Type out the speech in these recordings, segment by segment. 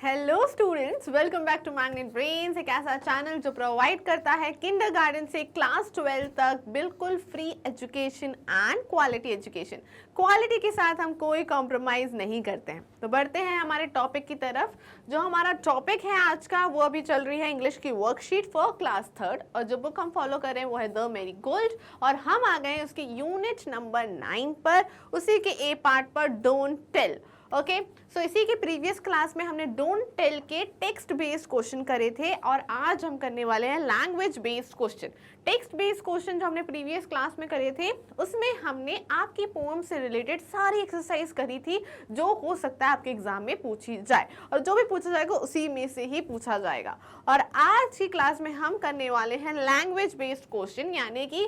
Hello students, welcome back to Magnet Brains, एक ऐसा channel जो प्रोवाइड करता है किंडरगार्टन से क्लास 12 तक बिल्कुल free education and quality education. Quality के साथ हम कोई कॉम्प्रोमाइज़ नहीं करते हैं। तो बढ़ते हैं हमारे टॉपिक की तरफ। जो हमारा टॉपिक है आज का वो अभी चल रही है इंग्लिश की वर्कशीट फॉर क्लास 3 और जो बुक हम फॉलो कर रहे हैं वो है द मैरीगोल्ड और हम आ गए उसकी यूनिट नंबर 9 पर, उसी के ए पार्ट पर डोंट टेल। ओके, सो इसी के प्रीवियस क्लास में हमने डोंट टेल के टेक्स्ट बेस्ड क्वेश्चन करे थे और आज हम करने वाले हैं language based question. Text based question जो हमने प्रीवियस क्लास में करे थे उसमें हमने आपकी पोएम से रिलेटेड सारी एक्सरसाइज करी थी जो हो सकता है आपके एग्जाम में पूछी जाए और जो भी पूछा जाएगा उसी में से ही पूछा जाएगा। और आज की क्लास में हम करने वाले हैं लैंग्वेज बेस्ड क्वेश्चन, यानी कि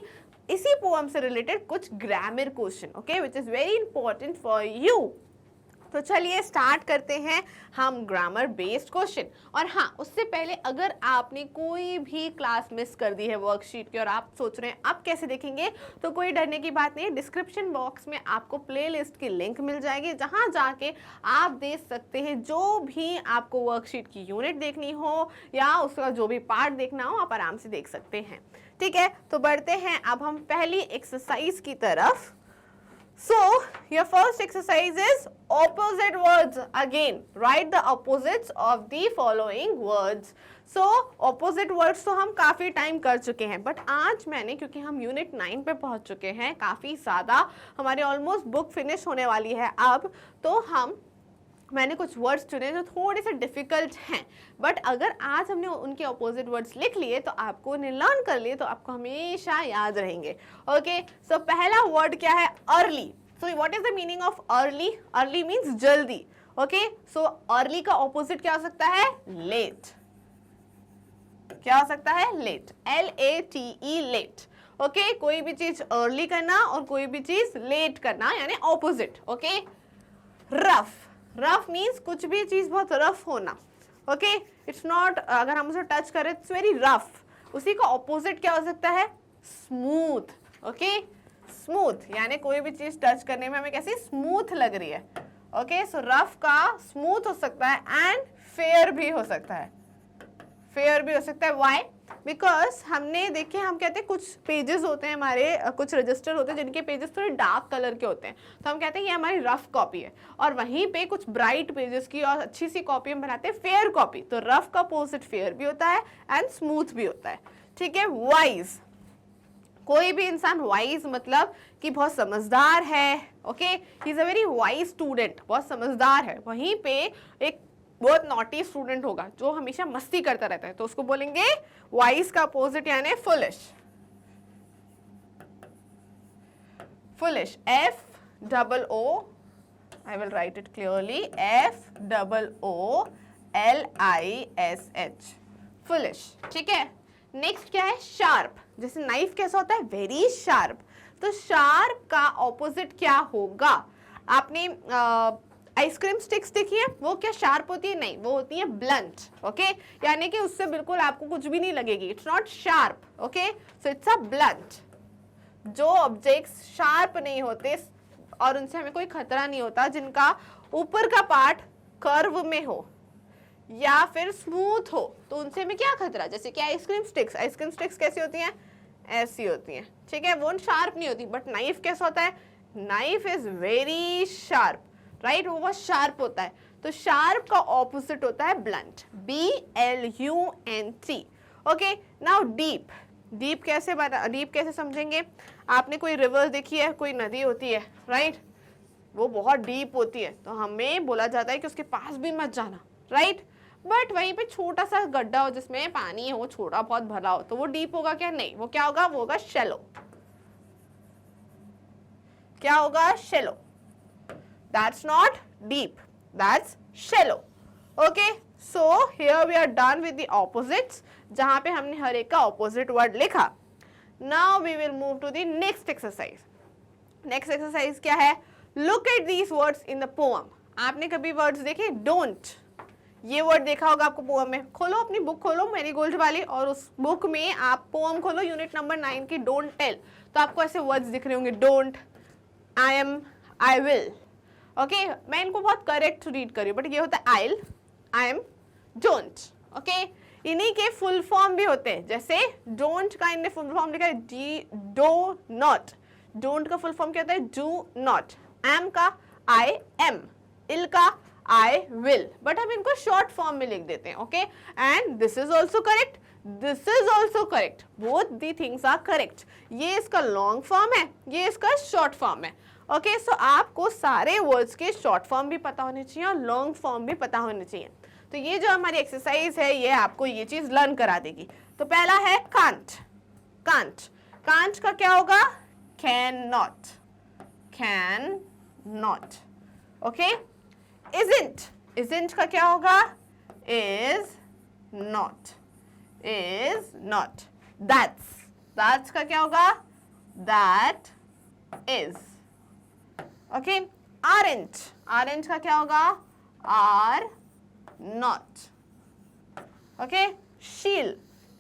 इसी पोएम से रिलेटेड कुछ grammar question, okay, which is very important for you. तो चलिए स्टार्ट करते हैं हम ग्रामर बेस्ड क्वेश्चन। और हाँ, उससे पहले अगर आपने कोई भी क्लास मिस कर दी है वर्कशीट की और आप सोच रहे हैं अब कैसे देखेंगे, तो कोई डरने की बात नहीं है। डिस्क्रिप्शन बॉक्स में आपको प्लेलिस्ट की लिंक मिल जाएगी जहाँ जाके आप देख सकते हैं जो भी आपको वर्कशीट की यूनिट देखनी हो या उसका जो भी पार्ट देखना हो आप आराम से देख सकते हैं। ठीक है, तो बढ़ते हैं अब हम पहली एक्सरसाइज की तरफ। So, your first exercise is opposite words. Again, write the opposites of the following words. So, opposite words तो हम काफ़ी टाइम कर चुके हैं, बट आज मैंने, क्योंकि हम यूनिट 9 पे पहुंच चुके हैं, काफ़ी ज़्यादा हमारे ऑलमोस्ट बुक फिनिश होने वाली है अब, तो मैंने कुछ वर्ड्स चुने जो थोड़े से डिफिकल्ट हैं, बट अगर आज हमने उनके ऑपोजिट वर्ड्स लिख लिए तो आपको उन्हें लर्न कर लिए तो आपको हमेशा याद रहेंगे। ओके, सो पहला वर्ड क्या है? Early. So what is the meaning of early? Early means जल्दी। ओके, सो अर्ली का ऑपोजिट क्या हो सकता है? लेट। क्या हो सकता है? लेट। LATE, late. ओके, कोई भी चीज अर्ली करना और कोई भी चीज लेट करना यानी opposite. Okay, rough. Rough means कुछ भी चीज बहुत रफ होना। ओके, इट्स नॉट, अगर हम उसे टच करें इट्स वेरी रफ। उसी का ऑपोजिट क्या हो सकता है? स्मूथ। ओके, स्मूथ यानी कोई भी चीज टच करने में हमें कैसी स्मूथ लग रही है। ओके, सो रफ का स्मूथ हो सकता है एंड फेयर भी हो सकता है। फेयर भी हो सकता है। व्हाई? बिकॉज हमने देखे, हम कहते हैं कुछ पेजेस होते हैं हमारे, कुछ रजिस्टर होते हैं जिनके पेजेस थोड़े डार्क कलर के होते हैं, तो हम कहते हैं ये हमारी रफ कॉपी है। और वहीं पे कुछ ब्राइट पेजेस की और अच्छी सी कॉपी हम बनाते हैं फेयर कॉपी। तो रफ का अपोजिट फेयर भी होता है एंड स्मूथ भी होता है। ठीक है, वाइज। कोई भी इंसान वाइज मतलब कि बहुत समझदार है। Okay, he is a very wise student, बहुत समझदार है। वहीं पे एक बहुत नॉटी स्टूडेंट होगा जो हमेशा मस्ती करता रहता है, तो उसको बोलेंगे वाइज का अपोजिट यानी foolish. Foolish, FOO, I will write it clearly, FOOLISH, foolish. ठीक है, नेक्स्ट क्या है? शार्प। जैसे नाइफ कैसा होता है? Very sharp. तो शार्प का ऑपोजिट क्या होगा? आपने आइसक्रीम स्टिक्स देखी है, वो क्या शार्प होती है? नहीं, वो होती है ब्लंट। ओके, यानी कि उससे बिल्कुल आपको कुछ भी नहीं लगेगी। It's not sharp. Okay, so it's a blunt. जो ऑब्जेक्ट्स शार्प नहीं होते और उनसे हमें कोई खतरा नहीं होता, जिनका ऊपर का पार्ट कर्व में हो या फिर स्मूथ हो, तो उनसे हमें क्या खतरा? जैसे कि आइसक्रीम स्टिक्स। आइसक्रीम स्टिक्स कैसी होती हैं? ऐसी होती हैं। ठीक है, वो शार्प नहीं होती। बट नाइफ कैसा होता है? Knife is very sharp, right? वो बहुत शार्प होता है। तो शार्प का ऑपोजिट होता है blunt, BLUNT। Okay, now deep. Deep कैसे बना, डीप कैसे समझेंगे? आपने कोई रिवर देखी है, कोई नदी होती है, राइट? वो बहुत डीप होती है तो हमें बोला जाता है कि उसके पास भी मत जाना, राइट? बट वहीं पे छोटा सा गड्ढा हो जिसमें पानी हो, छोटा बहुत भरा हो, तो वो डीप होगा क्या? नहीं, वो क्या होगा? वो होगा शेलो। क्या होगा? Shallow. That's not deep, that's shallow. Okay, so here we are done with the opposites, जहाँ पे हमने हर एक का opposite word लिखा। Now we will move to the next exercise. Next exercise क्या है? Look at these words in the poem. आपने कभी words देखे? Don't. ये word देखा होगा आपको poem में। खोलो अपनी बुक, खोलो मैरीगोल्ड वाली, और उस बुक में आप poem खोलो यूनिट नंबर 9 की Don't tell, तो आपको ऐसे words दिख रहे होंगे। Don't, I am, I will। Okay, मैं इनको बहुत करेक्ट रीड कर रही हूँ, बट ये होता है आइल, आई एम डोंट। ओके, इन्हीं के फुल फॉर्म भी होते हैं, जैसे डोंट का इनने फुल फॉर्म लिखा है डो नॉट। डोंट का फुल फॉर्म क्या होता है? Do not. एम का आई एम, इल का आई विल, बट हम इनको शॉर्ट फॉर्म में लिख देते हैं। Okay, and this is also correct, this is also correct, both the things are correct. ये इसका लॉन्ग फॉर्म है, ये इसका शॉर्ट फॉर्म है। ओके, सो आपको सारे वर्ड्स के शॉर्ट फॉर्म भी पता होने चाहिए और लॉन्ग फॉर्म भी पता होने चाहिए। तो ये जो हमारी एक्सरसाइज है ये आपको ये चीज लर्न करा देगी। तो पहला है कांट। कांट, कांट का क्या होगा? Can not, can not. Okay, isn't, isn't का क्या होगा? Is not, is not. That's, that's का क्या होगा? That is. Okay, aren't, aren't का क्या होगा? Are not. ओके, शील,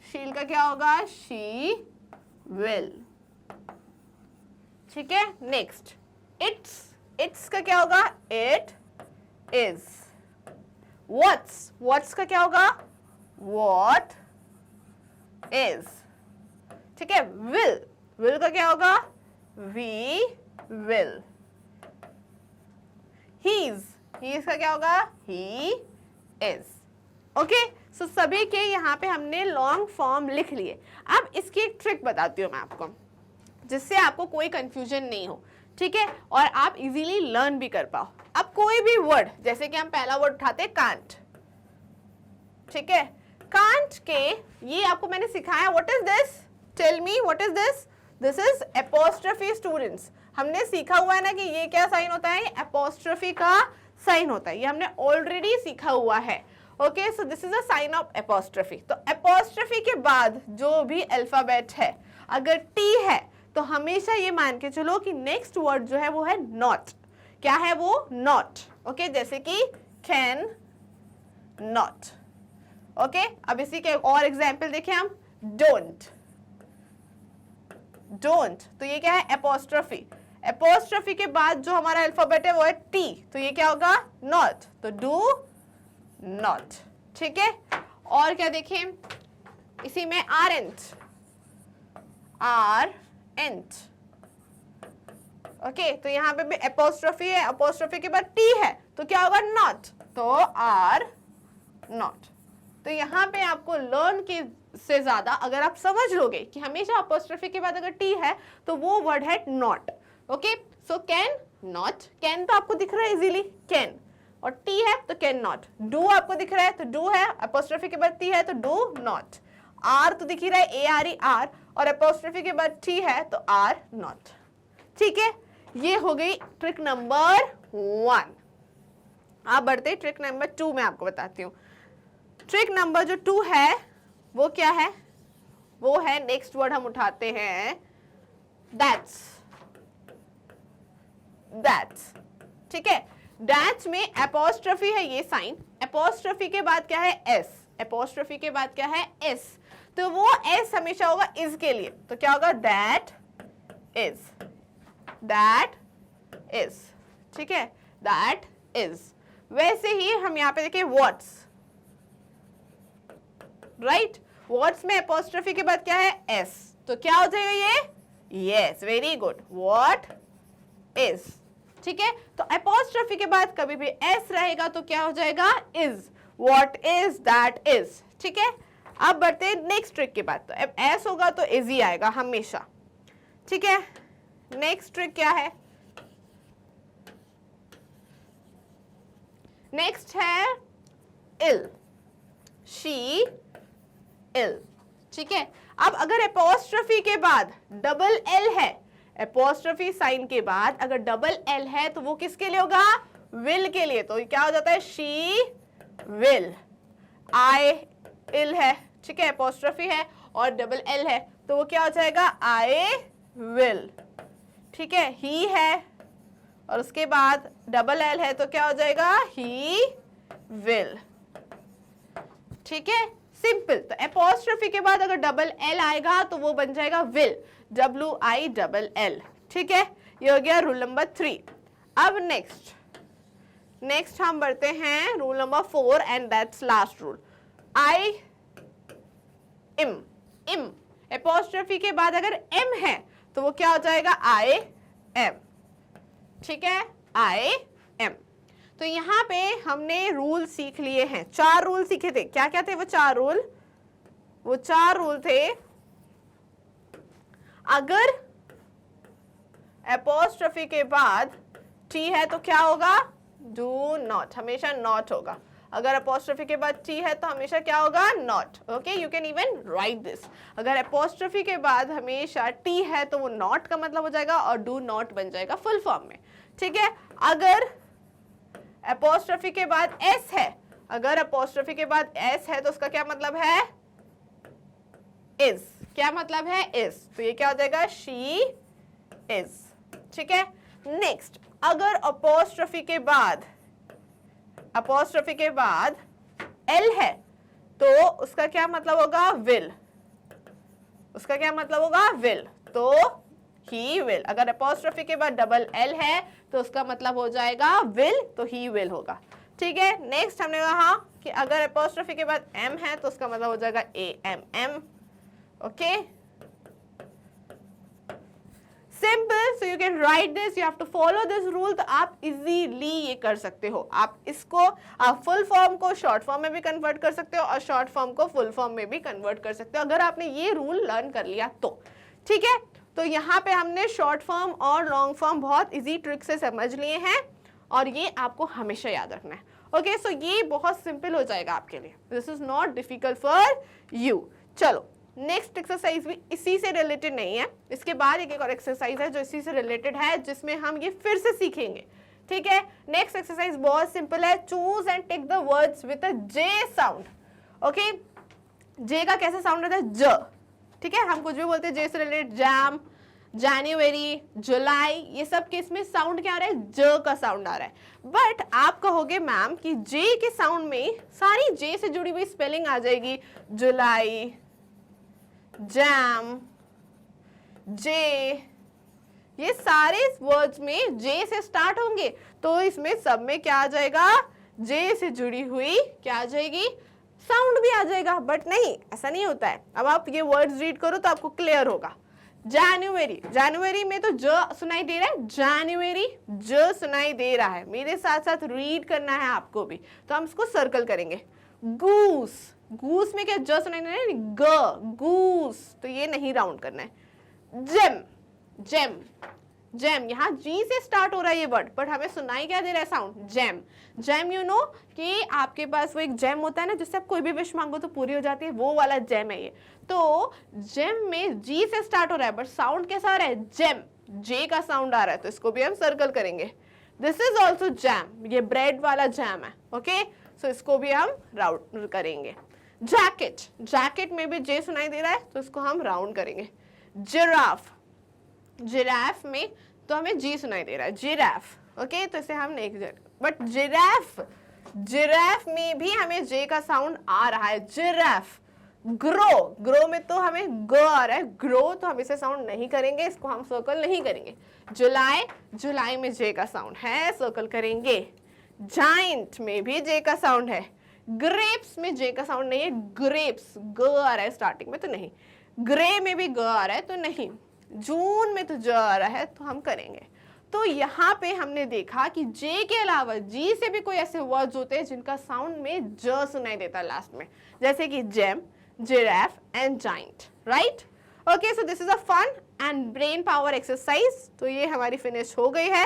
शील का क्या होगा? She will. ठीक है, नेक्स्ट इट्स, इट्स का क्या होगा? It is. व्हाट्स, व्हाट्स का क्या होगा? What is. ठीक है, विल, विल का क्या होगा? We will. हीज, हीज का क्या होगा? He is. ओके, सो सभी के यहाँ पे हमने लॉन्ग फॉर्म लिख लिए। अब इसकी एक ट्रिक बताती हूँ मैं आपको, जिससे आपको कोई कंफ्यूजन नहीं हो। ठीक है, और आप इजीली लर्न भी कर पाओ। अब कोई भी वर्ड, जैसे कि हम पहला वर्ड उठाते कांट। ठीक है, कांट के ये आपको मैंने सिखाया। What is this? Tell me what is this? This is apostrophe students. हमने सीखा हुआ है ना कि ये क्या साइन होता है? एपोस्ट्रोफी का साइन होता है, ये हमने ऑलरेडी सीखा हुआ है। Okay, so this is a sign of apostrophe. तो एपोस्ट्रोफी के बाद जो भी अल्फाबेट है, अगर टी है तो हमेशा ये मान के चलो कि नेक्स्ट वर्ड जो है वो है नॉट। क्या है वो? नॉट। ओके, जैसे कि कैन नॉट। ओके, अब इसी के और एग्जाम्पल देखें हम। डोंट, डोंट, तो ये क्या है? एपोस्ट्रोफी। एपोस्ट्रोफी के बाद जो हमारा अल्फाबेट है वो है टी, तो ये क्या होगा? नॉट, तो डू नॉट। ठीक है, और क्या देखें इसी में? Aren't, are ant. ओके, तो यहाँ पे भी एपोस्ट्रोफी है, एपोस्ट्रोफी के बाद टी है, तो क्या होगा? नॉट, तो आर नॉट। तो यहाँ पे आपको लर्न की से ज्यादा अगर आप समझ लोगे कि हमेशा अपोस्ट्रोफी के बाद अगर टी है तो वो वर्ड है not. Okay, so can not, can तो आपको दिख रहा है इजीली, कैन, और टी है तो कैन नॉट। डू आपको दिख रहा है तो डू है, अपोस्ट्रोफी के बाद टी है तो डू नॉट। आर तो दिख ही रहा है, ए आर ई आर, और अपोस्ट्रोफी के बाद टी है तो आर नॉट। ठीक है, ये हो गई ट्रिक नंबर 1। आप बढ़ते ट्रिक नंबर 2 में आपको बताती हूँ। ट्रिक नंबर जो 2 है वो क्या है? वो है नेक्स्ट वर्ड हम उठाते हैं दैट्स, दैट्स। ठीक है, दैट्स में एपोस्ट्रोफी है, ये साइन, एपोस्ट्रोफी के बाद क्या है? एस, एपोस्ट्रोफी के बाद क्या है? एस, तो वो एस हमेशा होगा इज के लिए, तो क्या होगा? That is, that is. ठीक है, दैट इज। वैसे ही हम यहाँ पे देखिए व्हाट्स, राइट, व्हाट्स में एपोस्ट्रोफी के बाद क्या है? एस, तो क्या हो जाएगा ये? Yes, very good, what is. ठीक है, तो एपोस्ट्रोफी के बाद कभी भी एस रहेगा तो क्या हो जाएगा? Is, what is, that is. ठीक है, अब बढ़ते हैं नेक्स्ट ट्रिक के बाद। तो अब एस होगा तो इज ही आएगा हमेशा। ठीक है, नेक्स्ट ट्रिक क्या है? नेक्स्ट है इल, शी इल। ठीक है, अब अगर एपोस्ट्रोफी के बाद डबल एल है, एपोस्ट्रोफी साइन के बाद अगर डबल एल है तो वो किसके लिए होगा? विल के लिए, तो क्या हो जाता है? She will. आई इल है, ठीक है, एपोस्ट्रोफी है और डबल एल है तो वो क्या हो जाएगा? I will. ठीक है, ही है और उसके बाद डबल एल है तो क्या हो जाएगा? He will. ठीक है, सिंपल। तो एपोस्ट्रोफी के बाद अगर डबल एल आएगा तो वो बन जाएगा विल, WILL। ठीक है, ये हो गया रूल नंबर 3। अब नेक्स्ट नेक्स्ट हम बढ़ते हैं rule number 4 and that's last rule. I'm, I'm apostrophe के बाद अगर एम है तो वो क्या हो जाएगा, आई एम। ठीक है, आई एम। तो यहाँ पे हमने रूल सीख लिए हैं, 4 रूल सीखे थे। क्या क्या थे वो 4 रूल? वो 4 रूल थे, अगर एपोस्ट्रोफी के बाद टी है तो क्या होगा, डू नॉट, हमेशा नॉट होगा। अगर एपोस्ट्रोफी के बाद टी है तो हमेशा क्या होगा, not. Okay, you can even right this. अगर एपोस्ट्रोफी के बाद हमेशा टी है तो वो नॉट का मतलब हो जाएगा और डू नॉट बन जाएगा फुल फॉर्म में। ठीक है, अगर एपोस्ट्रोफी के बाद एस है, अगर एपोस्ट्रोफी के बाद एस है तो उसका क्या मतलब है, इज। क्या मतलब है, इज। तो ये क्या हो जाएगा, शी इज। ठीक है, नेक्स्ट, अगर अपोस्ट्रोफी के बाद एल है तो उसका क्या मतलब होगा, विल। उसका क्या मतलब होगा, विल। तो ही विल। अगर अपोस्ट्रोफी के बाद डबल एल है तो उसका मतलब हो जाएगा विल, तो ही विल होगा। ठीक है, नेक्स्ट हमने कहा कि अगर अपोस्ट्रोफी के बाद एम है तो उसका मतलब हो जाएगा A M M. Okay, simple. So you can write this, you have to follow this rule. तो आप इजीली ये कर सकते हो। आप इसको, आप फुल फॉर्म को शॉर्ट फॉर्म में भी कन्वर्ट कर सकते हो और शॉर्ट फॉर्म को फुल फॉर्म में भी कन्वर्ट कर सकते हो, अगर आपने ये रूल लर्न कर लिया तो। ठीक है, तो यहाँ पे हमने शॉर्ट फॉर्म और लॉन्ग फॉर्म बहुत इजी ट्रिक से समझ लिए हैं और ये आपको हमेशा याद रखना है। ओके, सो ये बहुत सिंपल हो जाएगा आपके लिए। This is not difficult for you. चलो, नेक्स्ट एक्सरसाइज भी इसी से रिलेटेड नहीं है, इसके बाद एक और एक्सरसाइज है जो इसी से रिलेटेड है, जिसमें हम ये फिर से सीखेंगे। ठीक है, नेक्स्ट एक्सरसाइज बहुत सिंपल है। Choose and take the words with a J sound. Okay, J का कैसा साउंड रहता है, ज। ठीक है, हम कुछ भी बोलते हैं जे से रिलेटेड, जैम, जनवरी, जुलाई, ये सब के इसमें साउंड क्या आ रहा है, ज का साउंड आ रहा है। बट आप कहोगे मैम कि जे के साउंड में सारी जे से जुड़ी हुई स्पेलिंग आ जाएगी, जुलाई, जैम, जे, ये सारे वर्ड्स में जे से स्टार्ट होंगे, तो इसमें सब में क्या आ जाएगा, जे से जुड़ी हुई क्या आ जाएगी, साउंड भी आ जाएगा। बट नहीं, ऐसा नहीं होता है। अब आप ये वर्ड्स रीड करो तो आपको क्लियर होगा। जनवरी, जनवरी में तो ज सुनाई दे रहा है, जनवरी ज सुनाई दे रहा है। मेरे साथ साथ रीड करना है आपको भी, तो हम इसको सर्कल करेंगे। गूस, गूस में क्या ज सुनाई दे रहा है, ग, गूस, तो ये नहीं राउंड करना है। जेम, जेम, जेम, यहाँ जी से स्टार्ट हो रहा है ये वर्ड, बट हमें सुनाई क्या दे रहा है, sound, gem. Gem, you know कि आपके पास वो एक जेम होता है ना, जिससे आप कोई भी विश मांगो तो पूरी हो जाती है, वो वाला जेम है ये। तो जेम में जी से स्टार्ट हो रहा है, बट साउंड कैसा आ रहा है, जेम, जे का साउंड आ रहा है, तो इसको भी हम सर्कल करेंगे। दिस इज ऑल्सो जैम, ये ब्रेड वाला जैम है। ओके, सो इसको भी हम राउंड करेंगे। जैकेट, जैकेट में भी जे सुनाई दे रहा है, तो इसको हम राउंड करेंगे। जिराफ, जिराफ में तो हमें जी सुनाई दे रहा है, जिराफ। ओके, तो इसे हम नहीं, बट जिराफ, जिराफ में भी हमें जे का साउंड आ रहा है, जिराफ। ग्रो, ग्रो में तो हमें ग आ रहा है, ग्रो, तो हम इसे साउंड नहीं करेंगे, इसको हम सर्कल नहीं करेंगे। जुलाई, जुलाई में जे का साउंड है, सर्कल करेंगे। जाइंट में भी जे का साउंड है। ग्रेप्स में जे का साउंड नहीं है, ग्रेप्स, ग आ रहा है स्टार्टिंग में, तो नहीं। ग्रे में भी ग आ रहा है, तो नहीं। जून में तो ज आ रहा है, तो हम करेंगे। तो यहाँ पे हमने देखा कि जे के अलावा जी से भी कोई ऐसे वर्ड्स होते हैं जिनका साउंड में ज सुनाई देता है लास्ट में, जैसे कि gem, giraffe and giant, right. Okay, so this is a fun and brain power exercise. तो ये हमारी फिनिश हो गई है।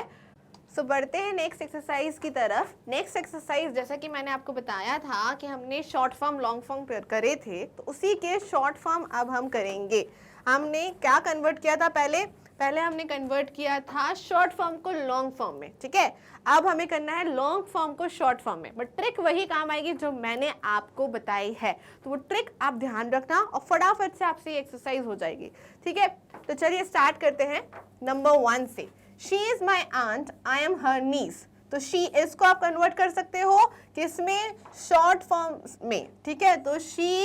सो बढ़ते हैं नेक्स्ट एक्सरसाइज की तरफ। नेक्स्ट एक्सरसाइज, जैसा कि मैंने आपको बताया था कि हमने शॉर्ट फॉर्म लॉन्ग फॉर्म करे थे, तो उसी के शॉर्ट फॉर्म अब हम करेंगे। हमने क्या कन्वर्ट किया था, पहले हमने कन्वर्ट किया था शॉर्ट फॉर्म को लॉन्ग फॉर्म में। ठीक है, अब हमें करना है लॉन्ग फॉर्म को शॉर्ट फॉर्म में, बट ट्रिक वही काम आएगी जो मैंने आपको बताई है। तो वो ट्रिक आप ध्यान रखना और फटाफट से आपसे ये एक्सरसाइज हो जाएगी। ठीक है, तो चलिए स्टार्ट करते हैं नंबर 1 से। She is my aunt, I am her niece. तो शी इज को आप कन्वर्ट कर सकते हो किसमें, शॉर्ट फॉर्म में। ठीक है, तो शी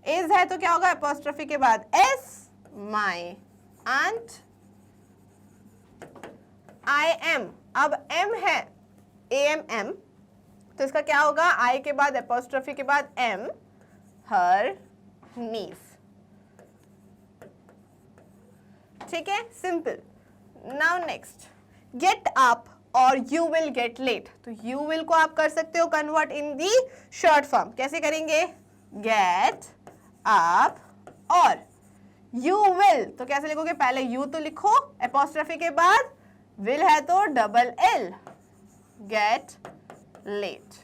इज है तो क्या होगा, अपॉस्ट्रोफी के बाद S, my aunt, I am, अब एम है, AMM, तो इसका क्या होगा, I के बाद एपोस्ट्रोफी के बाद M, her niece. ठीक है, simple. Now next, get up और यू विल गेट लेट. तो यू विल को आप कर सकते हो convert in the short form. कैसे करेंगे, गेट अप और यू विल, तो कैसे लिखोगे, पहले यू तो लिखो एपोस्ट्रोफी के बाद, विल है तो डबल एल, गेट लेट.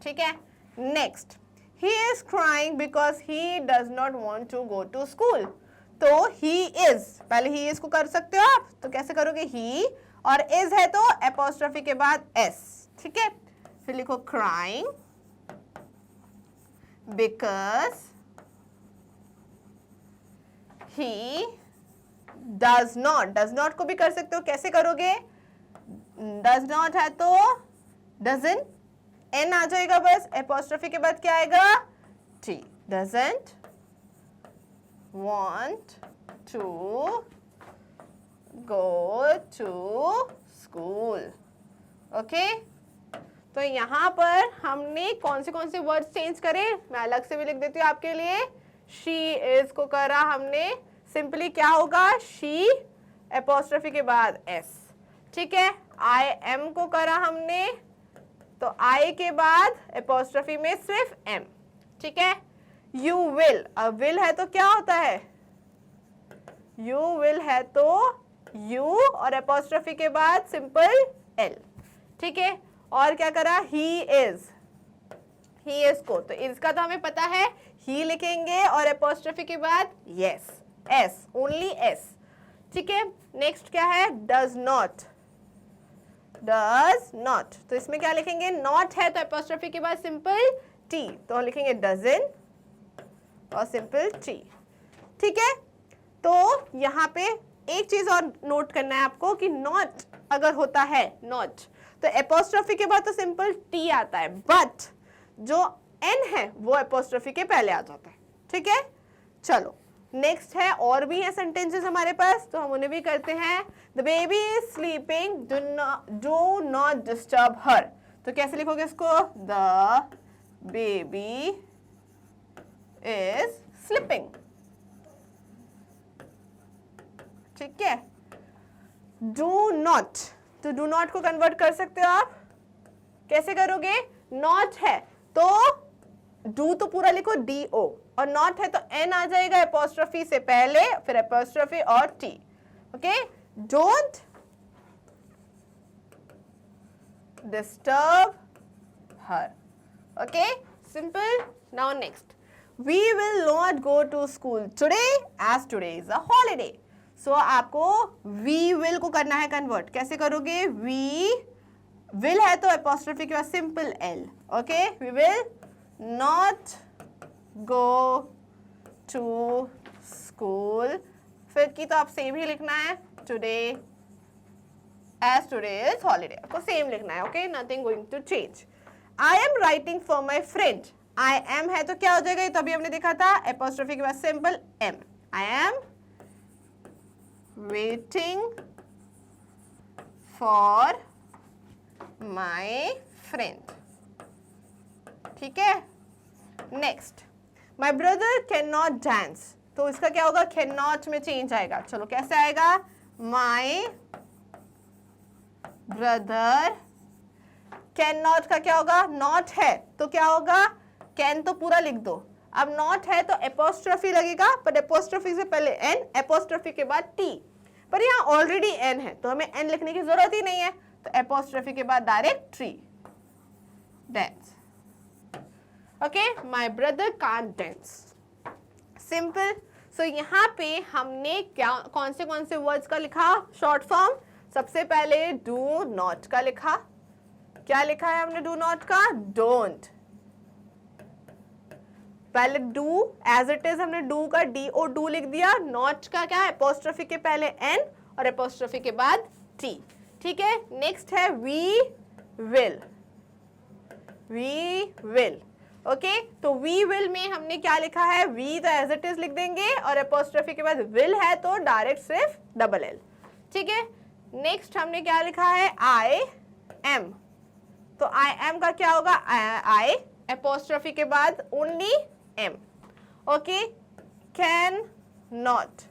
ठीक है, next, he is crying because he does not want to go to school. तो ही इज, पहले ही इज को कर सकते हो आप, तो कैसे करोगे, ही, और इज है तो एपोस्ट्रोफी के बाद एस. ठीक है, फिर लिखो crying because he does not, does not को भी कर सकते हो, कैसे करोगे, डज नॉट है तो डजन, एन आ जाएगा बस, एपोस्ट्रोफी के बाद क्या आएगा, T, doesn't want to go to school. Okay, तो यहां पर हमने कौन से वर्ड्स चेंज करे, मैं अलग से भी लिख देती हूँ आपके लिए. she is को करा हमने, सिंपली क्या होगा, she एपोस्ट्रोफी के बाद s. ठीक है, I am को करा हमने, तो I के बाद एपोस्ट्रोफी में सिर्फ m. ठीक है, यू विल, अब विल है तो क्या होता है, यू विल है तो यू और एपोस्ट्रोफी के बाद सिंपल एल. ठीक है, और क्या करा, ही इज को, तो इसका तो हमें पता है, ही लिखेंगे और एपोस्ट्रोफी के बाद यस, एस, ओनली एस. ठीक है, नेक्स्ट क्या है, डज नॉट, तो इसमें क्या लिखेंगे, नॉट है तो एपोस्ट्रोफी के बाद सिंपल टी, तो लिखेंगे डजन और सिंपल टी. ठीक है, तो यहाँ पे एक चीज और नोट करना है आपको कि नॉट अगर होता है, नॉट, तो एपोस्ट्रोफी के बाद तो सिंपल टी आता है, बट जो एन है वो एपोस्ट्रोफी के पहले आ जाता है. ठीक है, चलो नेक्स्ट है, और भी है सेंटेंसेस हमारे पास, तो हम उन्हें भी करते हैं. The baby is sleeping, do not disturb her. तो कैसे लिखोगे इसको, द बेबी is sleeping. ठीक है, do not, तो do not को कन्वर्ट कर सकते हो आप, कैसे करोगे, not है तो do तो पूरा लिखो do, और not है तो n आ जाएगा एपोस्ट्रोफी से पहले, फिर एपोस्ट्रोफी और t. Okay, don't disturb her. Okay, simple. Now next, We will not go to school today as today is a holiday. So आपको we will को करना है कन्वर्ट, कैसे करोगे, we will है तो एपोस्ट्रोफी के बाद simple l. Okay, we will not go to school, फिर की तो आप सेम ही लिखना है, today as today is holiday, आपको सेम लिखना है. Okay, nothing going to change. I am writing for my friend. I am है तो क्या हो जाएगा, ये तो अभी हमने देखा था, एपोस्ट्रोफी के बाद simple m. I am waiting for my friend. ठीक है, next, my brother cannot dance. तो इसका क्या होगा, cannot में चेंज आएगा. चलो कैसे आएगा, my brother cannot का क्या होगा, not है तो क्या होगा, कैन तो पूरा लिख दो. अब नॉट है तो एपोस्ट्रोफी लगेगा, पर एपोस्ट्रोफी से पहले एन, एपोस्ट्रोफी के बाद टी, पर यहाँ ऑलरेडी एन है तो हमें एन लिखने की जरूरत ही नहीं है, तो एपोस्ट्रोफी के बाद direct tree, dance. Okay, my brother can't dance. Simple. So यहाँ पे हमने क्या कौन से वर्ड्स का लिखा शॉर्ट फॉर्म, सबसे पहले डू नॉट का लिखा. क्या लिखा है हमने डू नॉट का, डोंट. पहले डू एज इट इज हमने डू का डीओ डू लिख दिया, नॉट का क्या, एपोस्ट्रोफी के पहले एन और एपोस्ट्रोफी के बाद टी. ठीक है, नेक्स्ट है वी विल. ओके, तो वी विल में हमने क्या लिखा है, वी तो एज इट इज लिख देंगे और एपोस्ट्रोफी के बाद विल है तो डायरेक्ट सिर्फ डबल एल. ठीक है, नेक्स्ट हमने क्या लिखा है, आई एम. तो आई एम का क्या होगा, आई एपोस्ट्रोफी के बाद only M, okay. Can not,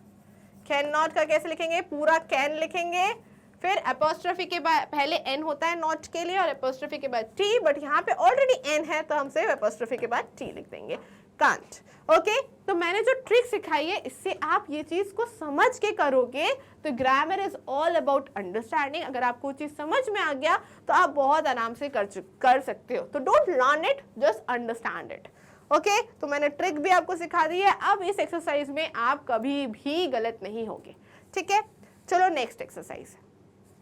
can not का कैसे लिखेंगे, पूरा कैन लिखेंगे, फिर एपोस्ट्रोफी के बाद पहले एन होता है नॉट के लिए और एपोस्ट्रोफी के बाद टी, बट यहाँ पे ऑलरेडी एन है तो हम सिर्फ एपोस्ट्रोफी के बाद टी लिख देंगे, कांट, ओके। तो मैंने जो ट्रिक सिखाई है इससे आप ये चीज को समझ के करोगे तो grammar is all about understanding. अगर आपको चीज समझ में आ गया तो आप बहुत आराम से कर सकते हो। तो don't learn it, just understand it, okay. तो मैंने ट्रिक भी आपको सिखा दी है, अब इस एक्सरसाइज में आप कभी भी गलत नहीं होगे, ठीक है। चलो नेक्स्ट एक्सरसाइज,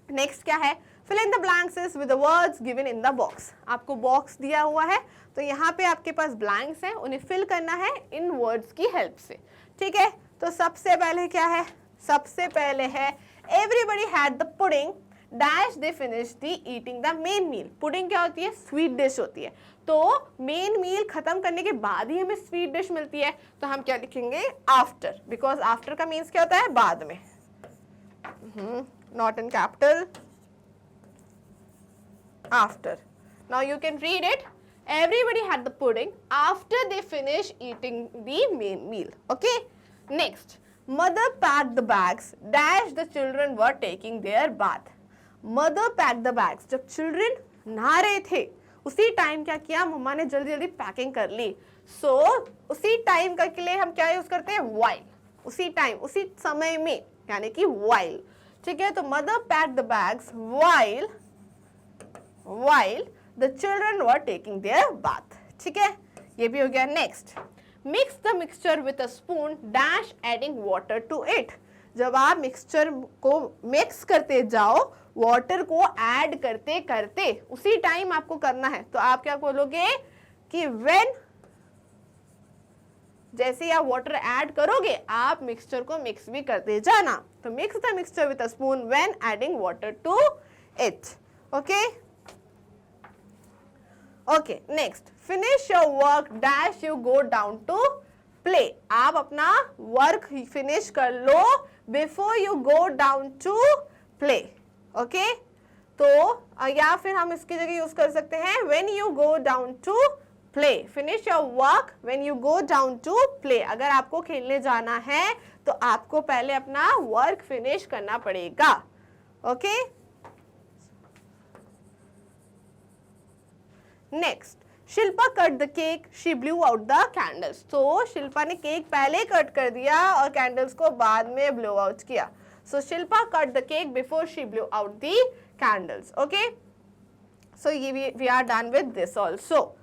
नेक्स्ट क्या है, fill in the blanks with the words given in the box. Box बॉक्स दिया हुआ है तो यहाँ पे आपके पास ब्लैंक्स हैं, उन्हें फिल करना है इन वर्ड्स की हेल्प से, ठीक है। तो सबसे पहले क्या है, सबसे पहले है everybody had the pudding dash they finish the eating the main meal. Pudding क्या होती है, स्वीट डिश होती है, तो मेन मील खत्म करने के बाद ही हमें स्वीट डिश मिलती है, तो हम क्या लिखेंगे, आफ्टर, बिकॉज आफ्टर का मीन्स क्या होता है, बाद में, not in capital, after. Now you can read it, everybody had the pudding after they finish eating the main meal, okay. Next, mother packed the bags dash the children were taking their bath. Mother packed the bags, जब children नहा रहे थे उसी time क्या किया, मम्मा ने जल्दी जल्दी पैकिंग कर ली। सो उसी टाइम का के लिए हम क्या यूज करते हैं, while, उसी टाइम, उसी समय में, यानी कि while, ठीक है। तो mother pack the bags while the children were taking their bath, ठीक है, ये भी हो गया। Next, mix the mixture with a spoon dash adding water to it. जब आप मिक्सचर को मिक्स करते जाओ, वाटर को ऐड करते करते उसी टाइम आपको करना है, तो आप क्या बोलोगे कि व्हेन, जैसे ही आप वाटर ऐड करोगे आप मिक्सचर को मिक्स भी करते जाना। तो mix the mixture with a spoon when adding water to it, okay. Okay, next, finish your work dash you go down to play. आप अपना वर्क फिनिश कर लो before you go down to play, okay. तो या फिर हम इसकी जगह यूज कर सकते हैं when you go down to play, finish your work when you go down to play. अगर आपको खेलने जाना है तो आपको पहले अपना वर्क फिनिश करना पड़ेगा, okay. Next, Shilpa cut the cake she blew out the candles. तो शिल्पा ने केक पहले कट कर दिया और कैंडल्स को बाद में ब्लो आउट किया। So Shilpa cut the cake before she blew out the candles, okay. So ये we are done with this also.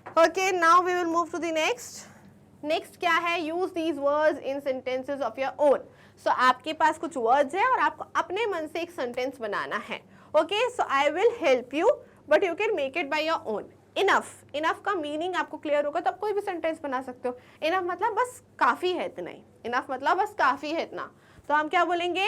Okay, now we will move to the next. Next क्या है, use these words in sentences of your own. So आपके पास कुछ words है और आपको अपने मन से एक sentence बनाना है, okay? So I will help you, but you can make it by your own. Enough, enough का meaning आपको clear होगा तो आप कोई भी sentence बना सकते हो। Enough मतलब बस काफी है इतना ही, enough मतलब बस काफी है इतना। तो हम क्या बोलेंगे,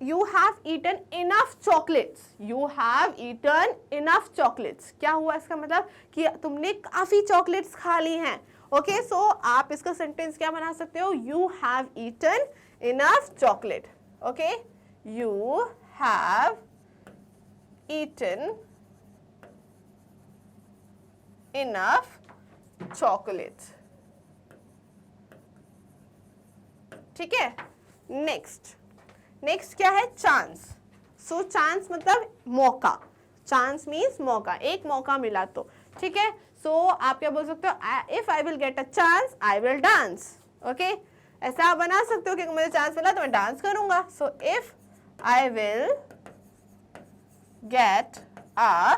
you have eaten enough chocolates. You have eaten enough chocolates. क्या हुआ इसका मतलब कि तुमने काफी चॉकलेट्स खा ली हैं, ओके। सो आप इसका सेंटेंस क्या बना सकते हो, you have eaten enough chocolate, okay. You have eaten enough chocolates, ठीक है। नेक्स्ट क्या है, चांस। सो चांस मतलब मौका, चांस मीन्स मौका, एक मौका मिला तो, ठीक है। सो आप क्या बोल सकते हो, if I will get a chance I will dance, okay. ऐसा आप बना सकते हो कि मुझे चांस मिला तो मैं डांस करूंगा। So if I will get a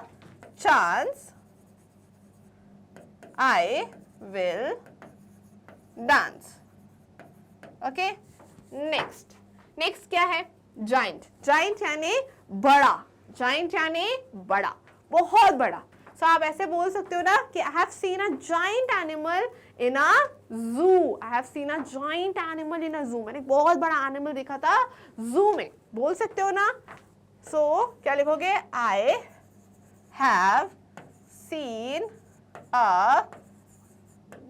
chance I will dance, okay. Next क्या है, जाइंट। जाइंट यानी बड़ा, जाइंट यानी बड़ा, बहुत बड़ा। सो आप ऐसे बोल सकते हो ना कि I have seen a giant animal in a zoo. I have seen a giant animal in a zoo, मैंने बहुत बड़ा एनिमल देखा था जू में, बोल सकते हो ना। सो क्या लिखोगे, I have seen a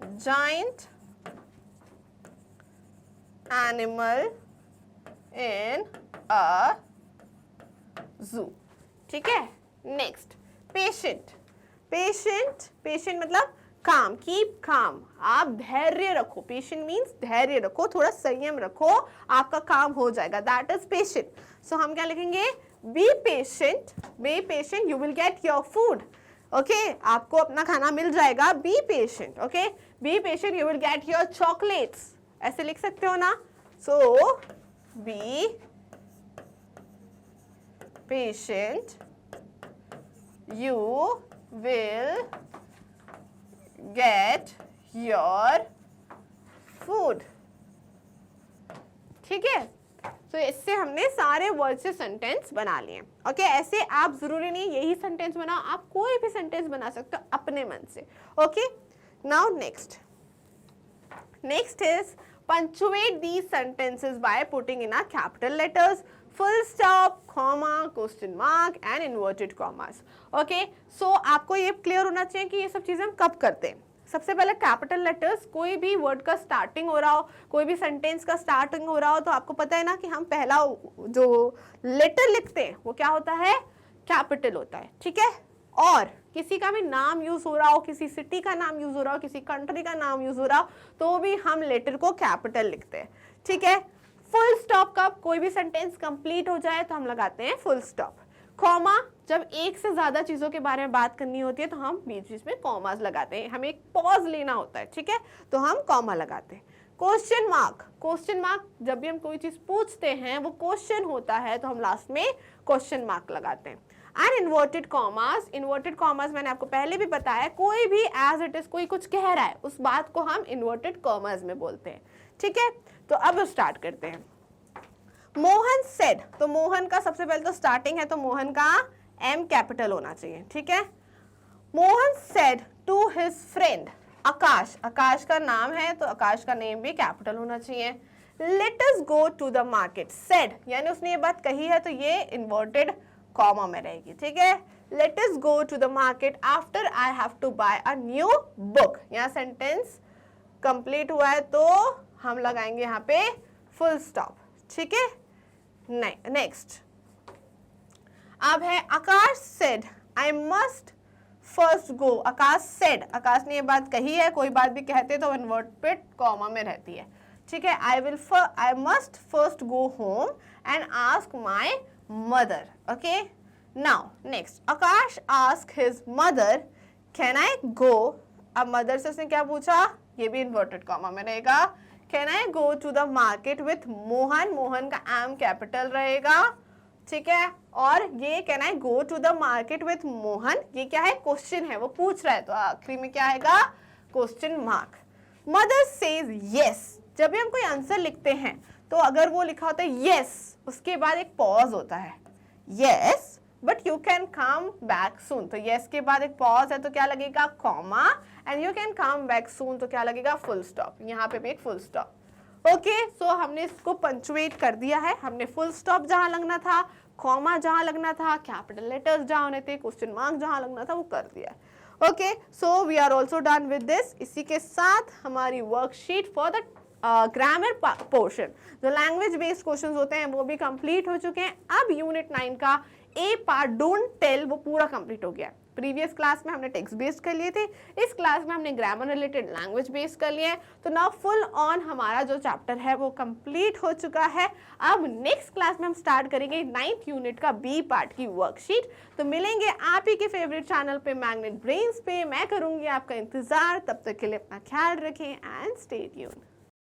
giant animal in a zoo, ठीक है। नेक्स्ट, पेशेंट, पेशेंट, पेशेंट मतलब काम, कीप काम, आप धैर्य रखो, पेशेंट मीन्स धैर्य रखो, थोड़ा संयम रखो, आपका काम हो जाएगा, दैट इज पेशेंट। सो हम क्या लिखेंगे, be patient, you will get your food, okay, आपको अपना खाना मिल जाएगा, be patient, okay, be patient, you will get your chocolates, ऐसे लिख सकते हो ना, so be patient, you will get your food, ठीक है। तो इससे हमने सारे वर्ड से सेंटेंस बना लिए, ओके। ऐसे आप जरूरी नहीं यही सेंटेंस बनाओ, आप कोई भी सेंटेंस बना सकते हो अपने मन से, okay. Now next is punctuate these sentences by putting in a capital letters, full stop, comma, question mark and inverted commas, okay। so आपको ये क्लियर होना चाहिए कि ये सब चीजें हम कब करते हैं। सबसे पहले कैपिटल लेटर्स, कोई भी वर्ड का स्टार्टिंग हो रहा हो, कोई भी सेंटेंस का स्टार्टिंग हो रहा हो, तो आपको पता है ना कि हम पहला जो लेटर लिखते हैं वो क्या होता है, कैपिटल होता है, ठीक है। और किसी का भी नाम यूज हो रहा हो, किसी सिटी का नाम यूज हो रहा हो, किसी कंट्री का नाम यूज हो रहा हो, तो भी हम लेटर को कैपिटल लिखते हैं, ठीक है। फुल स्टॉप कब, कोई भी सेंटेंस कंप्लीट हो जाए तो हम लगाते हैं फुल स्टॉप। कॉमा, जब एक से ज्यादा चीजों के बारे में बात करनी होती है तो हम बीच बीच में कॉमास लगाते हैं, हमें एक पॉज लेना होता है, ठीक है, तो हम कॉमा लगाते हैं। क्वेश्चन मार्क, जब भी हम कोई चीज पूछते हैं वो क्वेश्चन होता है तो हम लास्ट में क्वेश्चन मार्क लगाते हैं। एंड इन्वर्टेड कॉमास मैंने आपको पहले भी बताया, कोई भी एज इट इज कोई कुछ कह रहा है उस बात को हम इन्वर्टेड कॉमास में बोलते हैं, ठीक है। तो अब स्टार्ट करते हैं। मोहन सेड, तो मोहन का सबसे पहले तो स्टार्टिंग है तो मोहन का एम कैपिटल होना चाहिए, ठीक है। Mohan said to his friend Akash, Akash का नाम है तो आकाश का नेम भी कैपिटल होना चाहिए। Let us go to the market, said यानी उसने ये बात कही है तो ये इन्वर्टेड कॉमा में रहेगी, ठीक है। Let us go to the market after I have to buy a new book, यहाँ सेंटेंस कंप्लीट हुआ है तो हम लगाएंगे यहाँ पे फुल स्टॉप, ठीक है। नेक्स्ट अब है Akash said I must first go, Akash said, Akash ने ये बात कही है, कोई बात भी कहते तो इन्वर्टेड कॉमा में रहती है, ठीक है। आई must first go home and ask my mother, okay। now next Akash asked his mother can I go, अब mother से उसने क्या पूछा, ये भी inverted comma में रहेगा। can I go to the market with Mohan, Mohan का am कैपिटल रहेगा, ठीक है। और ये can I go to the market with Mohan, ये क्या है, क्वेश्चन है, वो पूछ रहा है तो आखिरी में क्या आएगा, question mark. mother says yes, जब भी हम कोई आंसर लिखते हैं तो अगर वो लिखा होता है yes, उसके बाद एक पॉज होता है, yes but you can come back soon, तो yes के बाद एक पॉज है तो क्या लगेगा, comma, and you can come back soon तो क्या लगेगा, फुल स्टॉप, यहाँ पे भी एक फुल स्टॉप, ओके। सो हमने इसको पंचुएट कर दिया है, हमने फुल स्टॉप जहाँ लगना था, कॉमा जहाँ लगना था, कैपिटल लेटर्स जहाँ होने थे, क्वेश्चन मार्क जहाँ लगना था वो कर दिया, okay. So we are also done with this. इसी के साथ हमारी worksheet for the grammar portion, जो लैंग्वेज बेस्ड क्वेश्चंस होते हैं वो भी कंप्लीट हो चुके हैं। अब यूनिट 9 का ए पार्ट डोंट टेल वो पूरा कंप्लीट हो गया। प्रीवियस क्लास में हमने टेक्स्ट बेस्ड कर लिए थे, इस क्लास में हमने ग्रामर रिलेटेड लैंग्वेज बेस्ड कर लिए, तो नाउ फुल ऑन हमारा जो चैप्टर है वो कंप्लीट हो चुका है। अब नेक्स्ट क्लास में हम स्टार्ट करेंगे 9th यूनिट का बी पार्ट की वर्कशीट। तो मिलेंगे आप ही के फेवरेट चैनल पे मैग्नेट ब्रेन्स पे, मैं करूंगी आपका इंतजार। तब तक के लिए अपना ख्याल रखें एंड स्टे ट्यून्ड।